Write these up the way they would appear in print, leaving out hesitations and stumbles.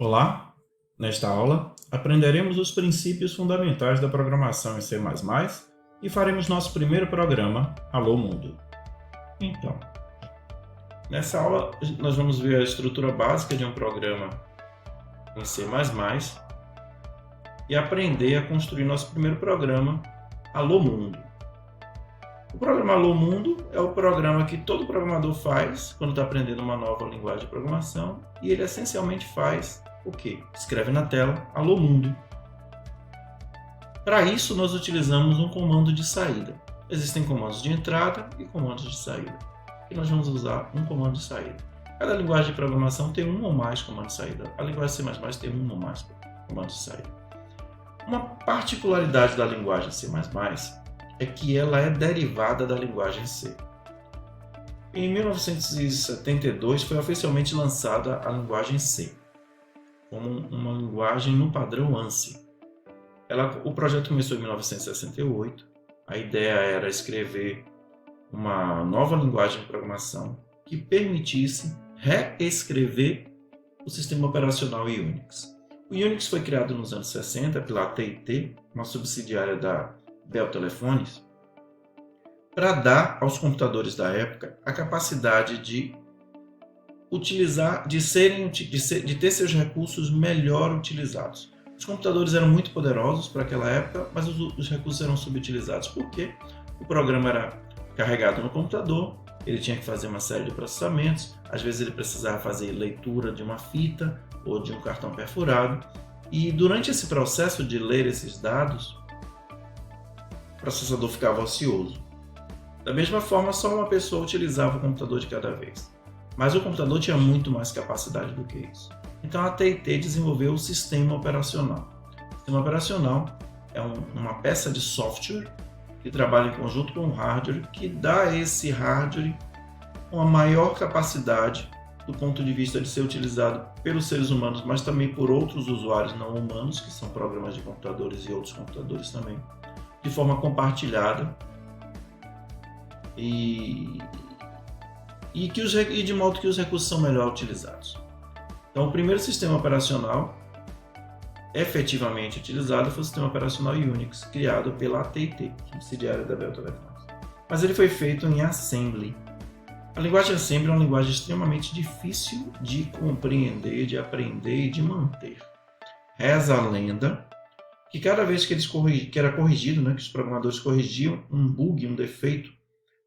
Olá! Nesta aula, aprenderemos os princípios fundamentais da programação em C++ e faremos nosso primeiro programa, Alô Mundo. Então, nessa aula nós vamos ver a estrutura básica de um programa em C++ e aprender a construir nosso primeiro programa, Alô Mundo. O programa Alô Mundo é o programa que todo programador faz quando está aprendendo uma nova linguagem de programação e ele essencialmente faz o quê? Escreve na tela Alô Mundo. Para isso nós utilizamos um comando de saída. Existem comandos de entrada e comandos de saída. E nós vamos usar um comando de saída. Cada linguagem de programação tem um ou mais comandos de saída. A linguagem C++ tem um ou mais comandos de saída. Uma particularidade da linguagem C++ é que ela é derivada da linguagem C. Em 1972 foi oficialmente lançada a linguagem C, como uma linguagem no padrão ANSI. O projeto começou em 1968, a ideia era escrever uma nova linguagem de programação que permitisse reescrever o sistema operacional Unix. O Unix foi criado nos anos 60 pela AT&T, uma subsidiária da Bell Telephonics, para dar aos computadores da época a capacidade de utilizar, de ter seus recursos melhor utilizados. Os computadores eram muito poderosos para aquela época, mas os recursos eram subutilizados porque o programa era carregado no computador, ele tinha que fazer uma série de processamentos, às vezes ele precisava fazer leitura de uma fita ou de um cartão perfurado, e durante esse processo de ler esses dados, o processador ficava ocioso. Da mesma forma, só uma pessoa utilizava o computador de cada vez. Mas o computador tinha muito mais capacidade do que isso. Então a AT&T desenvolveu o sistema operacional. O sistema operacional é uma peça de software que trabalha em conjunto com o hardware, que dá a esse hardware uma maior capacidade do ponto de vista de ser utilizado pelos seres humanos, mas também por outros usuários não humanos, que são programas de computadores e outros computadores também, de forma compartilhada e de modo que os recursos são melhor utilizados. Então, o primeiro sistema operacional efetivamente utilizado foi o sistema operacional Unix, criado pela AT&T, subsidiária da Bell Telephonics. Mas ele foi feito em Assembly. A linguagem Assembly é uma linguagem extremamente difícil de compreender, de aprender e de manter. Reza a lenda que cada vez que era corrigido, que os programadores corrigiam um bug, um defeito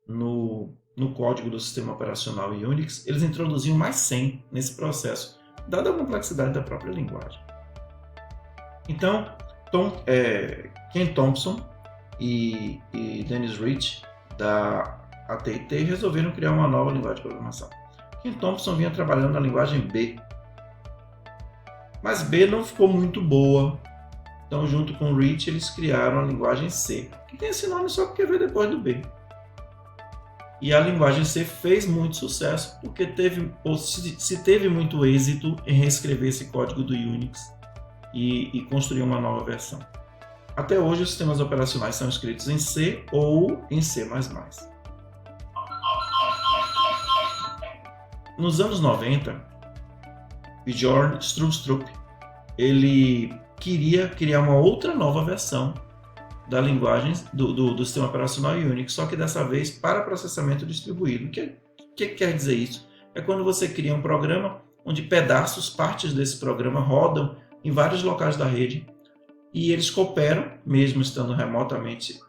no código do sistema operacional Unix, eles introduziam mais 100 nesse processo, dada a complexidade da própria linguagem. Então, Ken Thompson e Dennis Rich, da AT&T, resolveram criar uma nova linguagem de programação. Ken Thompson vinha trabalhando na linguagem B, mas B não ficou muito boa. Então, junto com o Rich, eles criaram a linguagem C, que tem esse nome só porque veio depois do B. E a linguagem C fez muito sucesso porque se teve muito êxito em reescrever esse código do Unix e construir uma nova versão. Até hoje, os sistemas operacionais são escritos em C ou em C++. Nos anos 90, Bjorn Stroustrup ele queria criar uma outra nova versão da linguagem do sistema operacional Unix, só que dessa vez para processamento distribuído. O que quer dizer isso? É quando você cria um programa onde partes desse programa rodam em vários locais da rede e eles cooperam, mesmo estando remotamente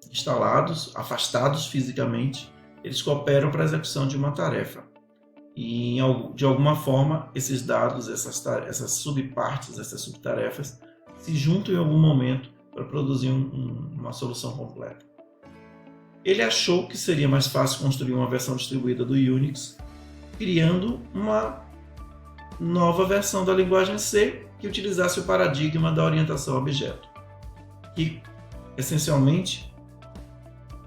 instalados, afastados fisicamente, eles cooperam para a execução de uma tarefa. E de alguma forma esses dados, essas subpartes, essas subtarefas se juntam em algum momento para produzir uma solução completa. Ele achou que seria mais fácil construir uma versão distribuída do Unix, criando uma nova versão da linguagem C que utilizasse o paradigma da orientação a objeto, que essencialmente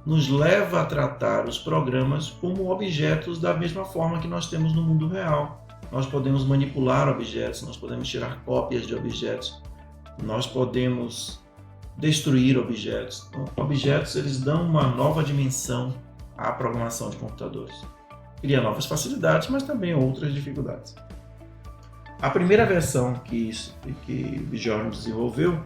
nos leva a tratar os programas como objetos da mesma forma que nós temos no mundo real. Nós podemos manipular objetos, nós podemos tirar cópias de objetos, nós podemos destruir objetos. Então, objetos eles dão uma nova dimensão à programação de computadores. Cria novas facilidades, mas também outras dificuldades. A primeira versão que Bjorn desenvolveu,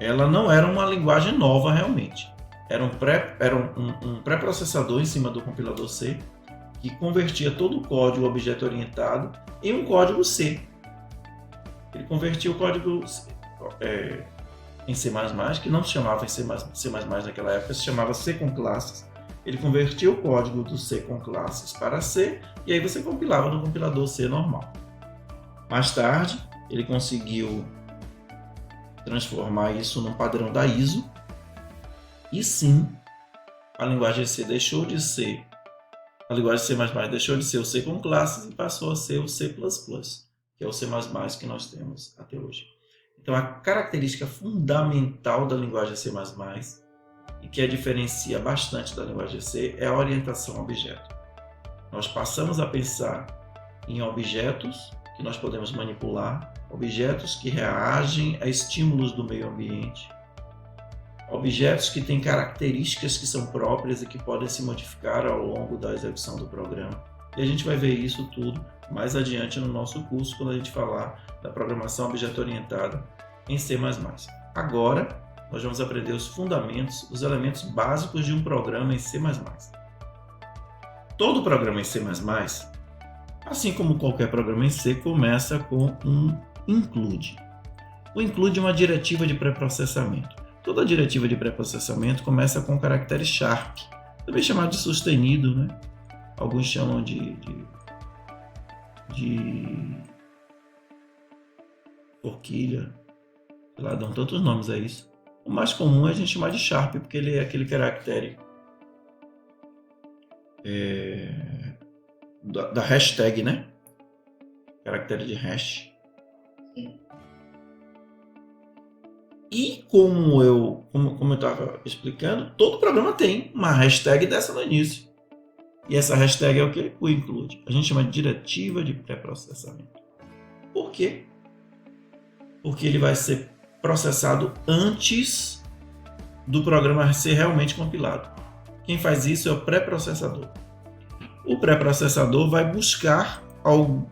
ela não era uma linguagem nova realmente. Era um pré-processador em cima do compilador C que convertia todo o código objeto-orientado em um código C. Ele convertia o código em C++, que não se chamava C++ naquela época, se chamava C com classes. Ele convertia o código do C com classes para C e aí você compilava no compilador C normal. Mais tarde, ele conseguiu transformar isso num padrão da ISO e sim, a linguagem C deixou de ser a linguagem C++ deixou de ser o C com classes e passou a ser o C++, que é o C++ que nós temos até hoje. Então, a característica fundamental da linguagem C++ e que a diferencia bastante da linguagem C é a orientação a objeto. Nós passamos a pensar em objetos que nós podemos manipular, objetos que reagem a estímulos do meio ambiente, objetos que têm características que são próprias e que podem se modificar ao longo da execução do programa. E a gente vai ver isso tudo mais adiante no nosso curso, quando a gente falar da programação objeto-orientada em C++. Agora, nós vamos aprender os fundamentos, os elementos básicos de um programa em C++. Todo programa em C++, assim como qualquer programa em C, começa com um include. O include é uma diretiva de pré-processamento. Toda diretiva de pré-processamento começa com o caractere sharp, também chamado de sustenido, né? Alguns chamam de forquilha, sei lá, dão tantos nomes a isso. O mais comum é a gente chamar de sharp, porque ele é aquele caractere da hashtag, né? Caractere de hash. E como eu estava explicando, todo programa tem uma hashtag dessa no início. E essa hashtag é o que? O include. A gente chama de diretiva de pré-processamento. Por quê? Porque ele vai ser processado antes do programa ser realmente compilado. Quem faz isso é o pré-processador. O pré-processador vai buscar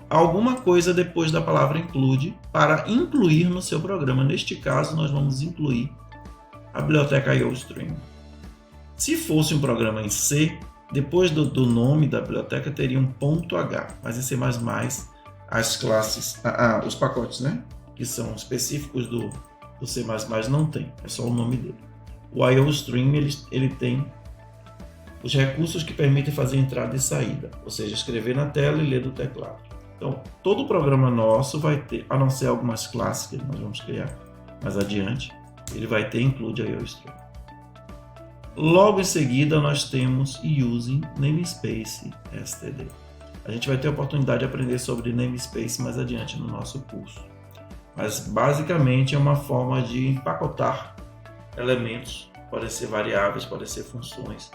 alguma coisa depois da palavra include para incluir no seu programa. Neste caso, nós vamos incluir a biblioteca IOStream. Se fosse um programa em C, depois do nome da biblioteca teria um .h, mas em C++ as classes, os pacotes, né, que são específicos do C++ não tem, é só o nome dele. O IOStream ele tem os recursos que permitem fazer entrada e saída, ou seja, escrever na tela e ler do teclado. Então, todo programa nosso vai ter, a não ser algumas classes que nós vamos criar mais adiante, ele vai ter include IOStream. Logo em seguida, nós temos Using Namespace std. A gente vai ter a oportunidade de aprender sobre namespace mais adiante no nosso curso. Mas, basicamente, é uma forma de empacotar elementos, podem ser variáveis, podem ser funções,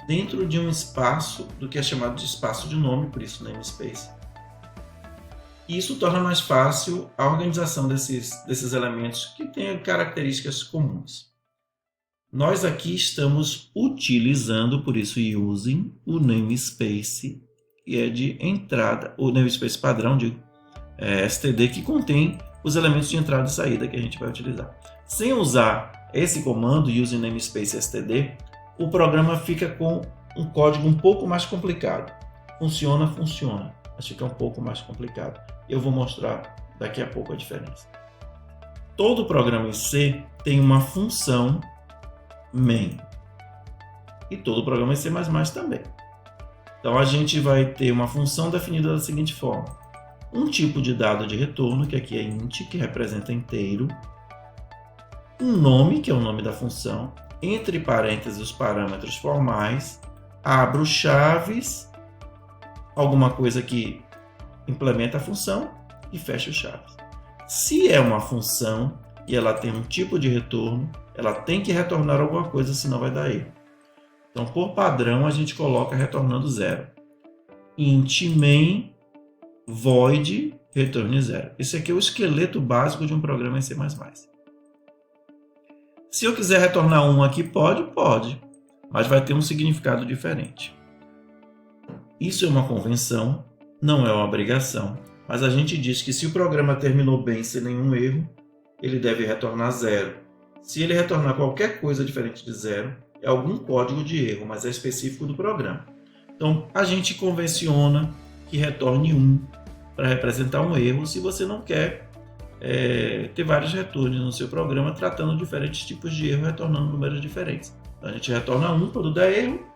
dentro de um espaço do que é chamado de espaço de nome, por isso namespace. E isso torna mais fácil a organização desses elementos que têm características comuns. Nós aqui estamos utilizando, por isso using, o namespace, que é de entrada, o namespace padrão de std, que contém os elementos de entrada e saída que a gente vai utilizar. Sem usar esse comando, using namespace std, o programa fica com um código um pouco mais complicado. Funciona, mas fica um pouco mais complicado. Eu vou mostrar daqui a pouco a diferença. Todo programa em C tem uma função main. E todo programa em C++ também. Então a gente vai ter uma função definida da seguinte forma. Um tipo de dado de retorno, que aqui é int, que representa inteiro. Um nome, que é o nome da função. Entre parênteses os parâmetros formais, abro chaves, alguma coisa que implementa a função e fecho chaves. Se é uma função e ela tem um tipo de retorno, ela tem que retornar alguma coisa, senão vai dar erro. Então, por padrão, a gente coloca retornando 0. Int main void retorne 0. Esse aqui é o esqueleto básico de um programa em C++. Se eu quiser retornar 1 aqui, pode, mas vai ter um significado diferente. Isso é uma convenção, não é uma obrigação. mas a gente diz que se o programa terminou bem sem nenhum erro, ele deve retornar 0. Se ele retornar qualquer coisa diferente de 0, é algum código de erro, mas é específico do programa. Então, a gente convenciona que retorne 1 para representar um erro se você não quer ter vários retornos no seu programa tratando diferentes tipos de erro, retornando números diferentes. Então, a gente retorna 1 quando der erro,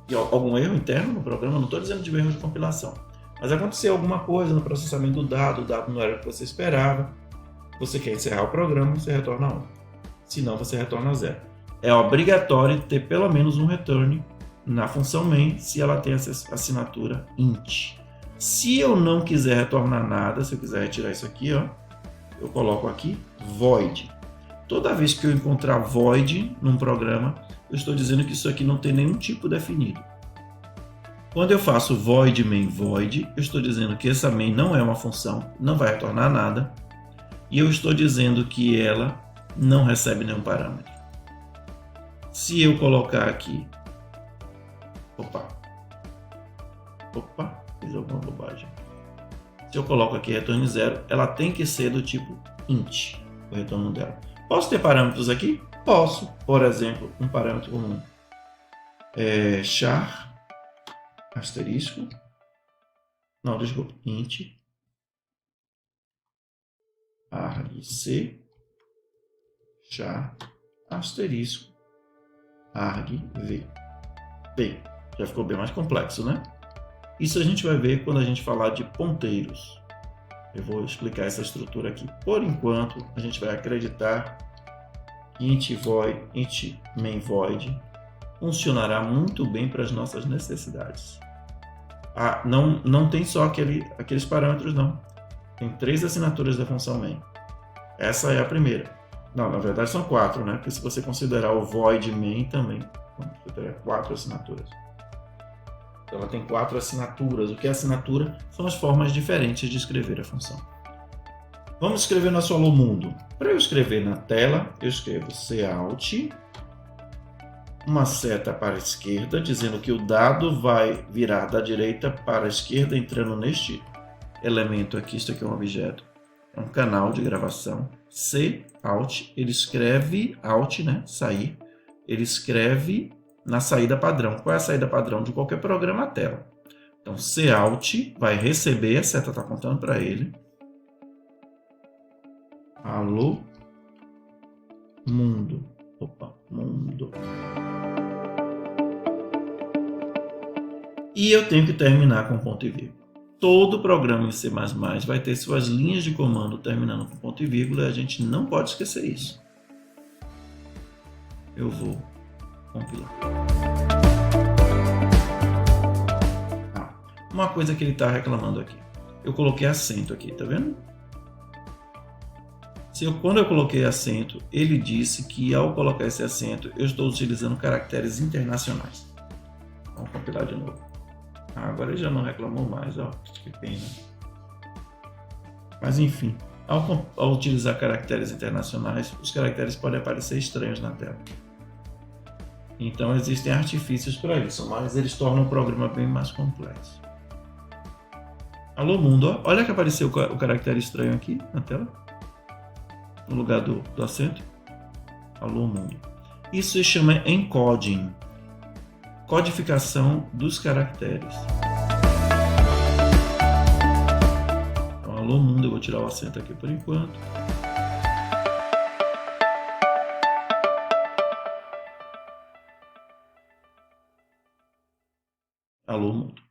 e algum erro interno no programa, não estou dizendo de erro de compilação, mas aconteceu alguma coisa no processamento do dado, o dado não era o que você esperava, você quer encerrar o programa, você retorna 1. Se não, você retorna 0. É obrigatório ter pelo menos um return na função main se ela tem essa assinatura int. Se eu não quiser retornar nada, se eu quiser retirar isso aqui, ó, eu coloco aqui void. Toda vez que eu encontrar void num programa, eu estou dizendo que isso aqui não tem nenhum tipo definido. Quando eu faço void main void, eu estou dizendo que essa main não é uma função, não vai retornar nada, e eu estou dizendo que ela não recebe nenhum parâmetro. Se eu colocar aqui, fiz alguma bobagem. Se eu coloco aqui retorno 0, ela tem que ser do tipo int, o retorno dela. Posso ter parâmetros aqui? Posso. Por exemplo, um parâmetro comum char asterisco, não, desculpa, int argc char asterisco argv. Bem, já ficou bem mais complexo, né? Isso a gente vai ver quando a gente falar de ponteiros. Eu vou explicar essa estrutura aqui. Por enquanto, a gente vai acreditar que int main void funcionará muito bem para as nossas necessidades. Não tem só aqueles parâmetros, não. Tem 3 assinaturas da função main. Essa é a primeira. Não, na verdade são 4, né? Porque se você considerar o void main também, você terá 4 assinaturas. Então, ela tem 4 assinaturas. O que é assinatura? São as formas diferentes de escrever a função. Vamos escrever nosso alô mundo. Para eu escrever na tela, eu escrevo cout, uma seta para a esquerda, dizendo que o dado vai virar da direita para a esquerda, entrando neste elemento aqui. Isso aqui é um objeto, é um canal de gravação. Cout, ele escreve out, né? Sair. Ele escreve na saída padrão. Qual é a saída padrão de qualquer programa? A tela. Então, cout vai receber, a seta está apontando para ele. Alô, mundo. Mundo. E eu tenho que terminar com ponto e vírgula. Todo programa em C++ vai ter suas linhas de comando terminando com ponto e vírgula, e a gente não pode esquecer isso. Eu vou compilar. Uma coisa que ele está reclamando aqui. Eu coloquei acento aqui, tá vendo? Quando eu coloquei acento, ele disse que ao colocar esse acento, eu estou utilizando caracteres internacionais. Vamos compilar de novo. Agora ele já não reclamou mais, ó, que pena. Mas enfim, ao utilizar caracteres internacionais, os caracteres podem aparecer estranhos na tela. Então existem artifícios para isso, mas eles tornam o programa bem mais complexo. Alô mundo, ó. Olha que apareceu o caractere estranho aqui na tela, no lugar do acento. Alô mundo. Isso se chama encoding, codificação dos caracteres. Então, alô mundo, eu vou tirar o acento aqui por enquanto. Alô mundo.